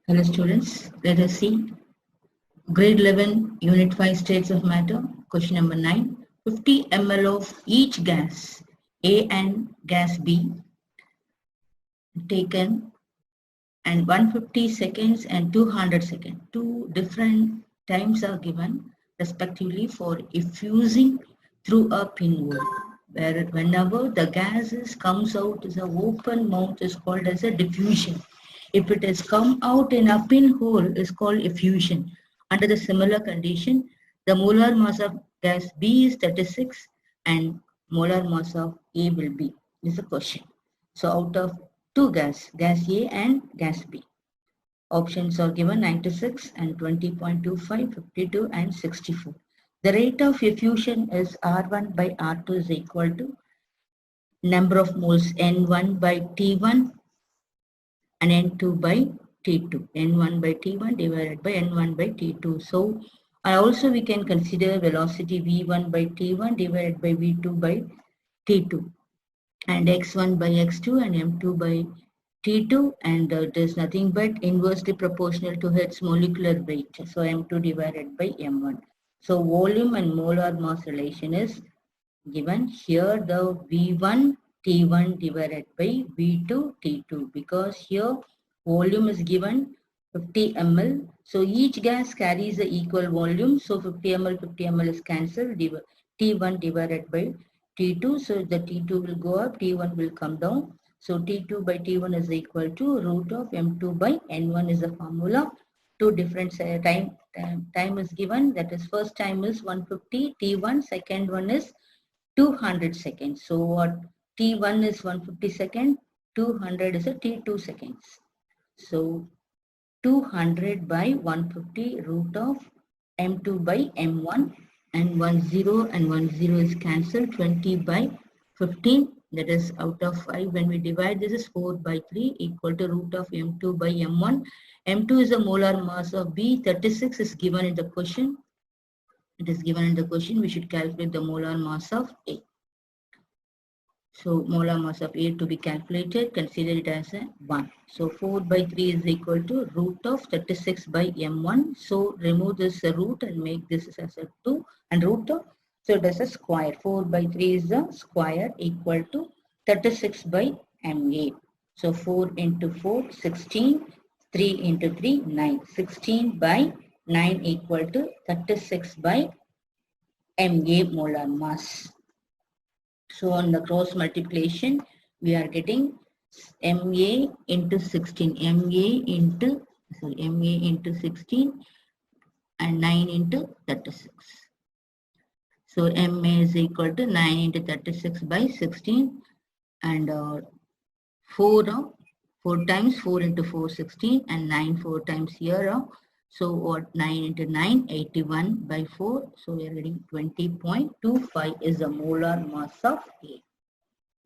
Hello students, let us see grade 11 unit 5 states of matter. Question number 9. 50 ml of each gas A and gas B taken and 150 seconds and 200 seconds. Two different times are given respectively for effusing through a pinhole. Where whenever the gases comes out as an open mouth is called as a diffusion. If it has come out in a pinhole is called effusion. Under the similar condition, the molar mass of gas B is 36 and molar mass of A will be. This is the question. So out of two gas A and gas B. Options are given 96 and 20.25, 52 and 64. The rate of effusion is R1 by R2 is equal to number of moles N1 by T1 and N2 by T2. N1 by T1 divided by N1 by T2. So also we can consider velocity V1 by T1 divided by V2 by T2 and X1 by X2 and M2 by T2, and it is nothing but inversely proportional to its molecular weight. So M2 divided by M1. So volume and molar mass relation is given here, the V1 T1 divided by V2 T2, because here volume is given 50 ml. So each gas carries the equal volume. So 50 ml is cancelled. T1 divided by T2. So the T2 will go up, T1 will come down. So T2 by T1 is equal to root of M2 by N1 is the formula. Two different time is given. That is first time is 150 T1. Second one is 200 seconds. So what T1 is 150 seconds. 200 is a T2 seconds. So 200 by 150 root of M2 by M1 and 10 and 10 is cancelled. 20 by 15, that is out of 5 when we divide this is 4 by 3 equal to root of M2 by M1. M2 is the molar mass of B. 36 is given in the question. It is given in the question. We should calculate the molar mass of A. So molar mass of A to be calculated, consider it as a 1. So 4 by 3 is equal to root of 36 by M1. So remove this root and make this as a 2 and root of, so it is a square. 4 by 3 is the square equal to 36 by MA. So 4 into 4, 16, 3 into 3, 9. 16 by 9 equal to 36 by MA molar mass. So on the cross multiplication, we are getting MA into 16, MA into 16 and 9 into 36. So MA is equal to 9 into 36 by 16 and 4 times 4 into 4, 16 and 9 4 times here. So what 9 into 9, 81 by 4. So we are getting 20.25 is the molar mass of A.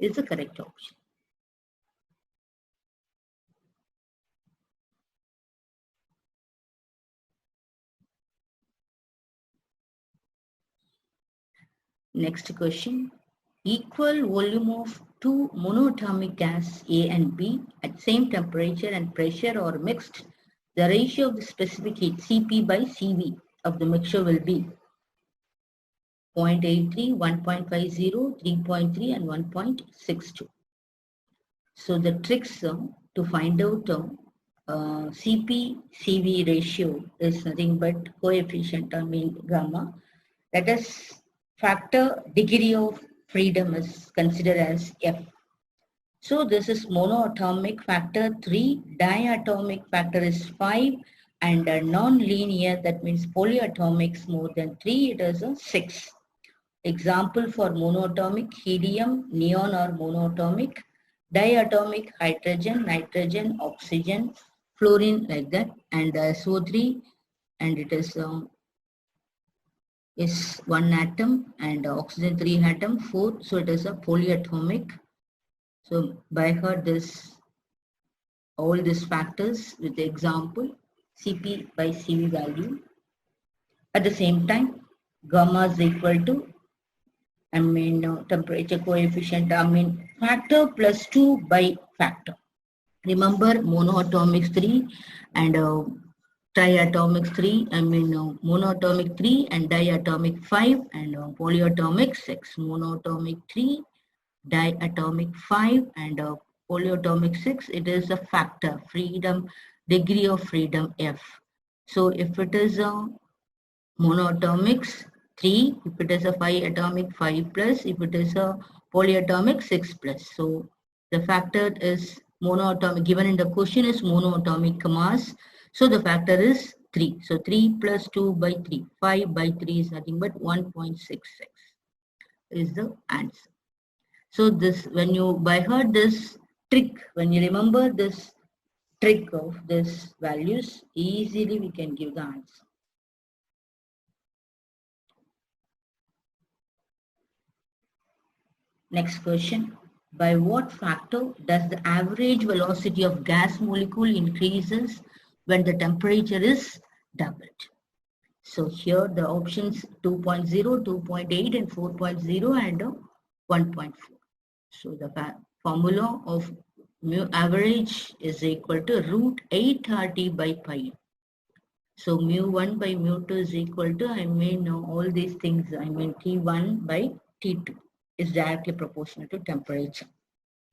Is the correct option. Next question. Equal volume of two monoatomic gas A and B at same temperature and pressure or mixed. The ratio of the specific heat Cp by Cv of the mixture will be 0.83, 1.50, 3.3 and 1.62. So the tricks to find out Cp-Cv ratio is nothing but coefficient gamma. That is factor degree of freedom is considered as F. So this is monoatomic factor 3, diatomic factor is 5 and non-linear, that means polyatomics more than 3, it is a 6. Example for monoatomic, helium, neon are monoatomic, diatomic, hydrogen, nitrogen, oxygen, fluorine like that, and SO3, and it is one atom and oxygen 3 atom, 4, so it is a polyatomic. So by heart this all these factors with the example Cp by Cv value. At the same time, gamma is equal to temperature coefficient, factor plus 2 by factor. Remember monoatomic 3 and triatomic 3, monoatomic 3 and diatomic 5 and polyatomic 6. Monoatomic 3, diatomic 5 and polyatomic 6. It is a factor, freedom, degree of freedom F. So if it is a monoatomics 3, if it is a 5 atomic 5 plus, if it is a polyatomic 6 plus. So the factor is monoatomic, given in the question is monoatomic mass. So the factor is 3. So 3 plus 2 by 3, 5 by 3 is nothing but 1.66 is the answer. So this, when you by heard this trick, when you remember this trick of this values, easily we can give the answer. Next question. By what factor does the average velocity of gas molecule increases when the temperature is doubled? So here the options 2.0, 2.8 and 4.0 and 1.4. So the formula of mu average is equal to root 8 RT by pi. So mu1 by mu2 is equal to, all these things, T1 by T2 is directly proportional to temperature.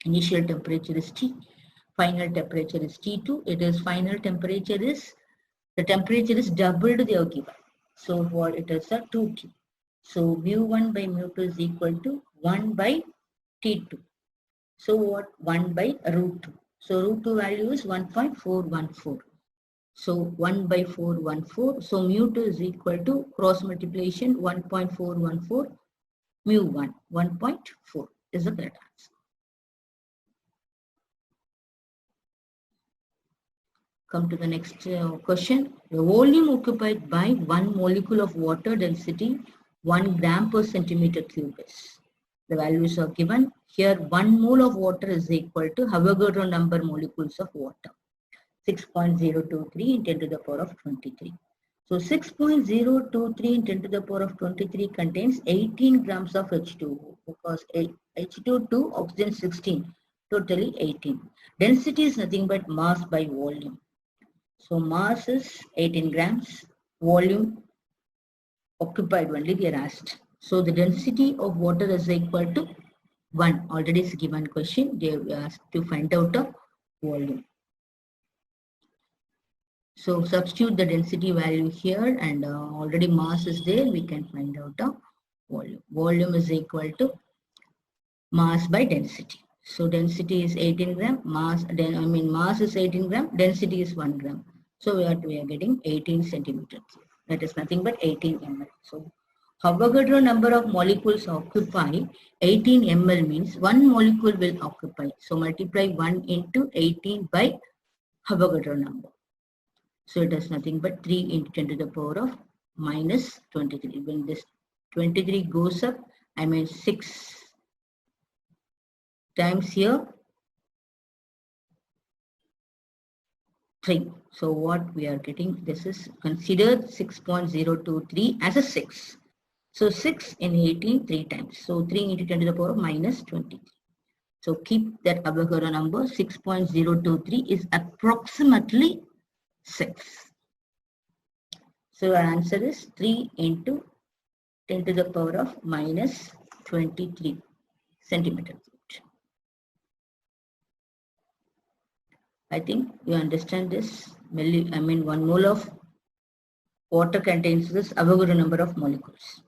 Initial temperature is T, final temperature is T2. It is final temperature is, the temperature is doubled they are given. So what it is a 2T. So mu1 by mu2 is equal to 1 by T2. So what? 1 by root 2. So root 2 value is 1.414. So 1 by 414. So mu2 is equal to cross multiplication 1.414 mu1 1.4 is the correct answer. Come to the next question. The volume occupied by one molecule of water density 1 gram per centimeter cube is. The values are given. Here 1 mole of water is equal to Avogadro number molecules of water. 6.023 in 10 to the power of 23. So 6.023 in 10 to the power of 23 contains 18 grams of H2O because H2 oxygen 16, totally 18. Density is nothing but mass by volume. So mass is 18 grams, volume occupied only they are asked. So the density of water is equal to 1. Already is given question. They are asked to find out the volume. So substitute the density value here and already mass is there. We can find out the volume. Volume is equal to mass by density. So density is 18 gram, mass is 18 gram, density is 1 gram. So we are getting 18 centimeters. That is nothing but 18 ml. So Avogadro number of molecules occupy 18 ml means one molecule will occupy. So multiply 1 into 18 by Avogadro number. So it is nothing but 3 into 10 to the power of minus 23. When this 23 goes up, 6 times here 3. So what we are getting, this is considered 6.023 as a 6. So 6 in 18 3 times. So 3 into 10 to the power of minus 23. So keep that Avogadro number 6.023 is approximately 6. So our answer is 3 into 10 to the power of minus 23 centimeters. I think you understand this. 1 mole of water contains this Avogadro number of molecules.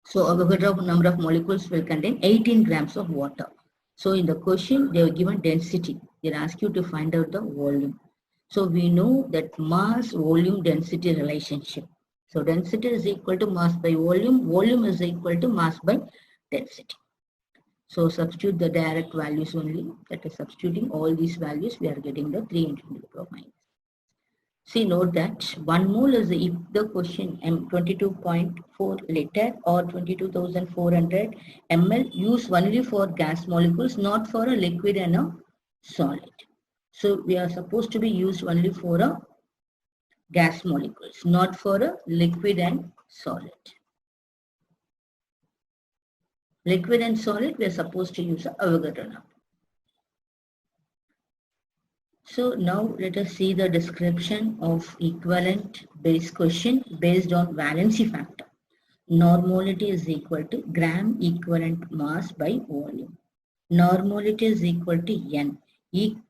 So Avogadro number of molecules will contain 18 grams of water. So in the question, they are given density. They ask you to find out the volume. So we know that mass volume density relationship. So density is equal to mass by volume. Volume is equal to mass by density. So substitute the direct values only. That is substituting all these values, we are getting the 3 into the power minus. See, note that 1 mole is if the question 22.4 liter or 22,400 ml used only for gas molecules, not for a liquid and a solid. So we are supposed to be used only for a gas molecules, not for a liquid and solid. Liquid and solid, we are supposed to use a Avogadro number. So now let us see the description of equivalent base question based on valency factor. Normality is equal to gram equivalent mass by volume. Normality is equal to N.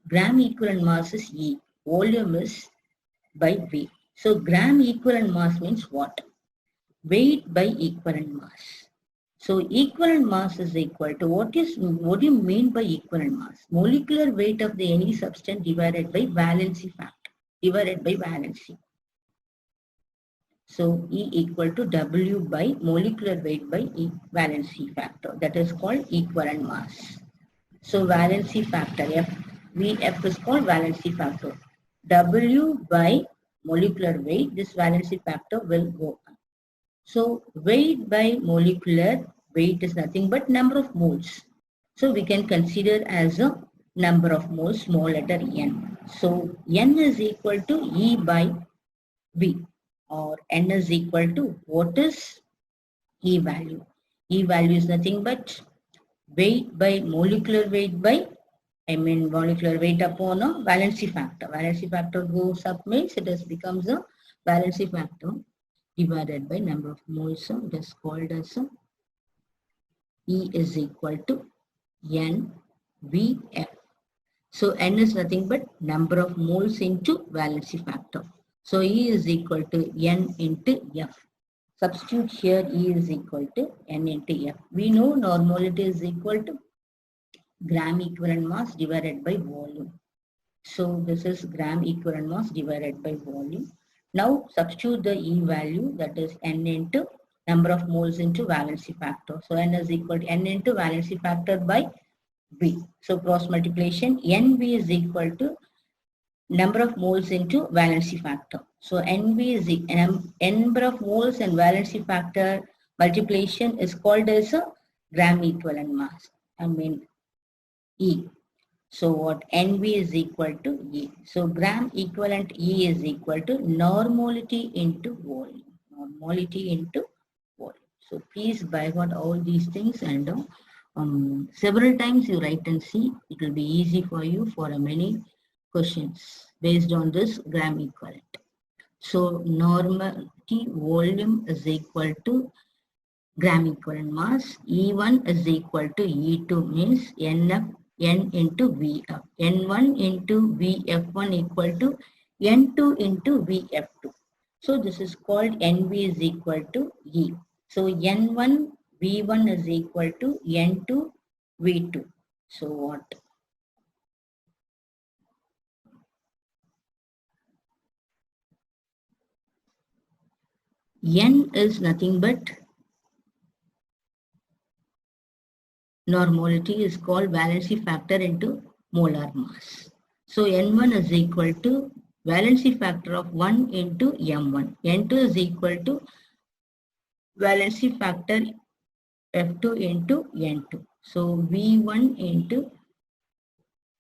Gram equivalent mass is E. Volume is by V. So gram equivalent mass means what? Weight by equivalent mass. So equivalent mass is equal to what do you mean by equivalent mass? Molecular weight of the any substance divided by valency factor, divided by valency. So E equal to W by molecular weight by valency factor. That is called equivalent mass. So valency factor F, Vf is called valency factor. W by molecular weight, this valency factor will go up. So weight by molecular weight is nothing but number of moles. So we can consider as a number of moles, small letter n. So n is equal to E by V, or n is equal to what is E value? E value is nothing but weight by molecular weight by molecular weight upon a valency factor. Valency factor goes up means it has becomes a valency factor divided by number of moles. So it is called as E is equal to NVF. So N is nothing but number of moles into valency factor. So E is equal to N into F. Substitute here E is equal to N into F. We know normality is equal to gram equivalent mass divided by volume. So this is gram equivalent mass divided by volume. Now substitute the E value, that is N into number of moles into valency factor. So N is equal to N into valency factor by V. So cross multiplication NV is equal to number of moles into valency factor. So NV is number of moles and valency factor multiplication is called as a gram equivalent mass. E. So what NV is equal to E. So gram equivalent E is equal to normality into volume. Normality into volume. So please by heart all these things, and several times you write and see. It will be easy for you for many questions based on this gram equivalent. So normality volume is equal to gram equivalent mass. E1 is equal to E2 means NF N into Vf. N1 into Vf1 equal to N2 into Vf2. So this is called NV is equal to E. So N1 V1 is equal to N2 V2. So what? N is nothing but normality is called valency factor into molar mass. So N1 is equal to valency factor of 1 into M1. N2 is equal to valency factor F2 into N2. So V1 into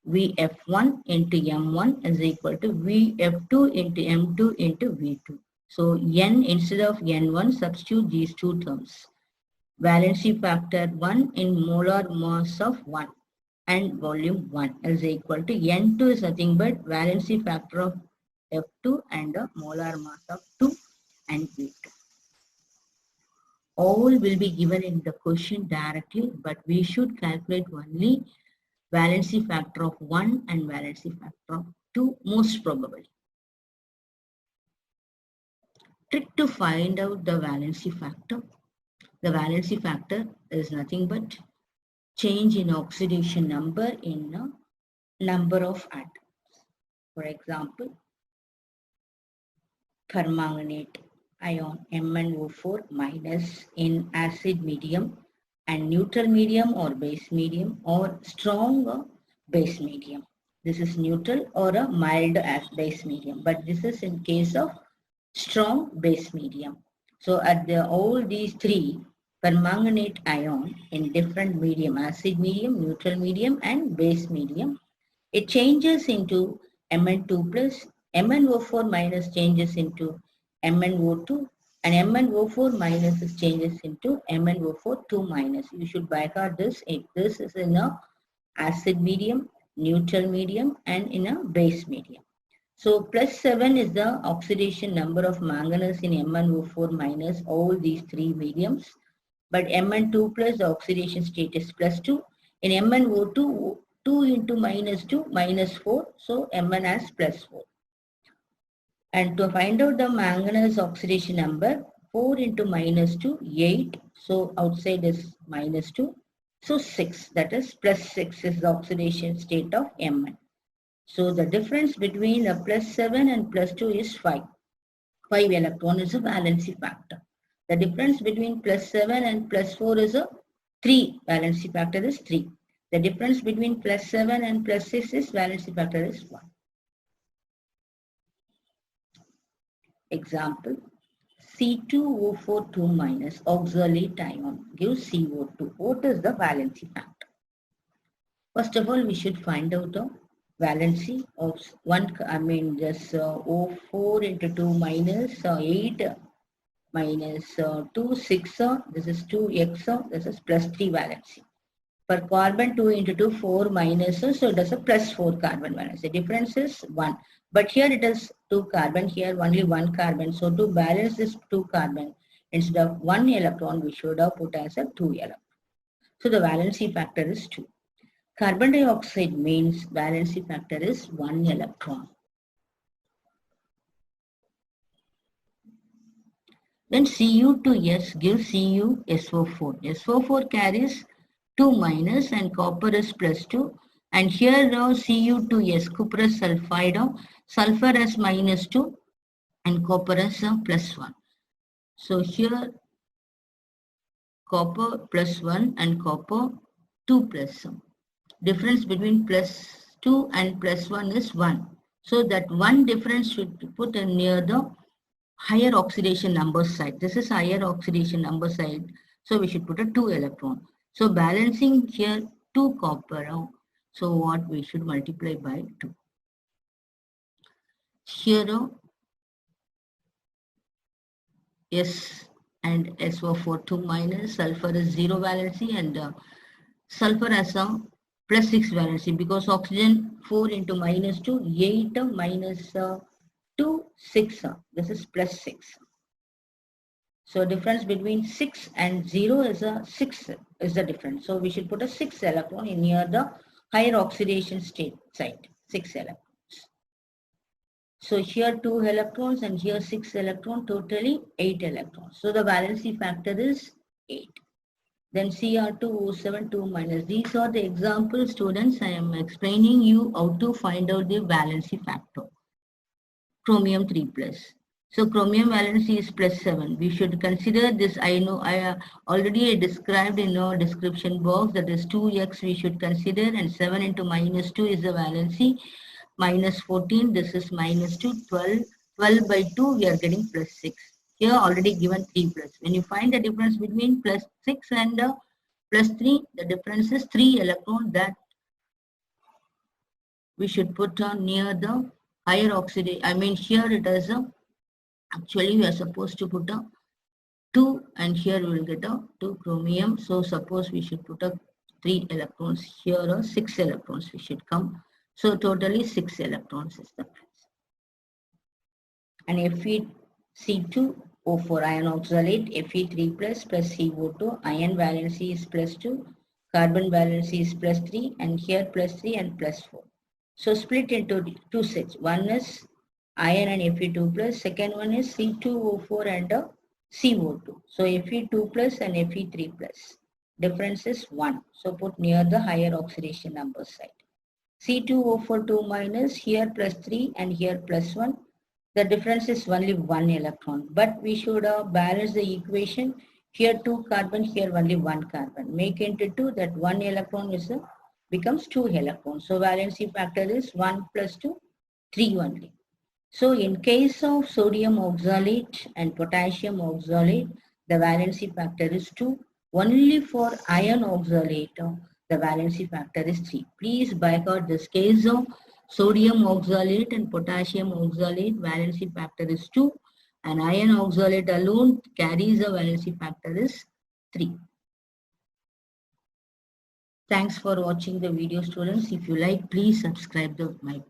Vf1 into M1 is equal to Vf2 into M2 into V2. So N instead of N1, substitute these two terms. Valency factor 1 in molar mass of 1 and volume 1 is equal to N2 is nothing but valency factor of F2 and a molar mass of 2 and V2. All will be given in the question directly, but we should calculate only valency factor of 1 and valency factor of 2 most probably. Trick to find out the valency factor. The valency factor is nothing but change in oxidation number in a number of atoms. For example, permanganate ion MnO4 minus in acid medium and neutral medium or base medium or strong base medium. This is neutral or a mild base medium, but this is in case of strong base medium. So at all these three, permanganate ion in different medium, acid medium, neutral medium and base medium, it changes into Mn2 plus, MnO4 minus changes into MnO2, and MnO4 minus changes into MnO4 2 minus. You should by heart this. If this is in a acid medium, neutral medium, and in a base medium. So plus 7 is the oxidation number of manganese in MnO4 minus all these three mediums. But Mn2 plus, the oxidation state is plus 2. In MnO2, 2 into minus 2, minus 4. So Mn has plus 4. And to find out the manganese oxidation number, 4 into minus 2, 8. So outside is minus 2. So 6, that is plus 6 is the oxidation state of Mn. So the difference between the plus 7 and plus 2 is 5. 5 electron is a valency factor. The difference between plus 7 and plus 4 is a 3. Valency factor is 3. The difference between plus 7 and plus 6 is valency factor is 1. Example, C2O4 2 minus oxalate ion gives CO2. What is the valency factor? First of all, we should find out the valency of this O4 into 2 minus 8 minus 2, 6, this is 2x, this is plus 3 valency. For carbon 2 into 2, 4 minus, so it is a plus 4 carbon valence. The difference is 1. But here it is 2 carbon, here only 1 carbon. So to balance this 2 carbon, instead of 1 electron, we should have put as a 2 electron. So the valency factor is 2. Carbon dioxide means valency factor is 1 electron. Then Cu2S gives CuSO4. SO4 carries 2 minus and copper is plus 2. And here now Cu2S, cuprous sulfide, sulfur has minus 2 and copper has plus 1. So here copper plus 1 and copper 2 plus 1. Difference between plus 2 and plus 1 is 1. So that one difference should be put near the higher oxidation number side. This is higher oxidation number side. So we should put a 2 electron. So balancing here 2 copper. So what we should multiply by 2. Here S and SO4 2 minus, sulfur is 0 valency and sulfur has a plus 6 valency because oxygen 4 into minus 2, 8 minus 2, 6. This is plus 6. So difference between 6 and 0 is a 6 is the difference. So we should put a 6 electron in near the higher oxidation state site. 6 electrons. So here 2 electrons and here 6 electrons, totally 8 electrons. So the valency factor is 8. Then Cr2O7 2 minus. These are the example, students. I am explaining you how to find out the valency factor. Chromium 3 plus. So chromium valency is plus 7. We should consider this. I know I already described in our description box, that is 2x we should consider, and 7 into minus 2 is the valency. Minus 14, this is minus 2, 12. 12 by 2, we are getting plus 6. Here already given 3 plus. When you find the difference between plus 6 and plus 3, the difference is 3 electron that we should put on near the higher oxidation. I mean here it is actually we are supposed to put a 2 and here we will get a 2 chromium. So suppose we should put a 3 electrons here or 6 electrons we should come. So totally 6 electrons is the difference. And Fe2O4 iron oxalate, Fe3 plus CO2, iron valency is plus 2, carbon valency is plus 3, and here plus 3 and plus 4. So split into 2 sets. One is iron and Fe2 plus, second one is C2O4 and CO2. So Fe2 plus and Fe3 plus. Difference is 1. So put near the higher oxidation number side. C2O4 2 minus, here plus 3 and here plus 1. The difference is only 1 electron. But we should balance the equation. Here 2 carbon, here only 1 carbon. Make into 2, that 1 electron is becomes 2 electrons. So valency factor is 1 plus 2, 3 only. So in case of sodium oxalate and potassium oxalate, the valency factor is 2. Only for iron oxalate, the valency factor is 3. Please by heart this case of sodium oxalate and potassium oxalate, valency factor is 2, and iron oxalate alone carries a valency factor is 3. Thanks for watching the video, students. If you like, please subscribe my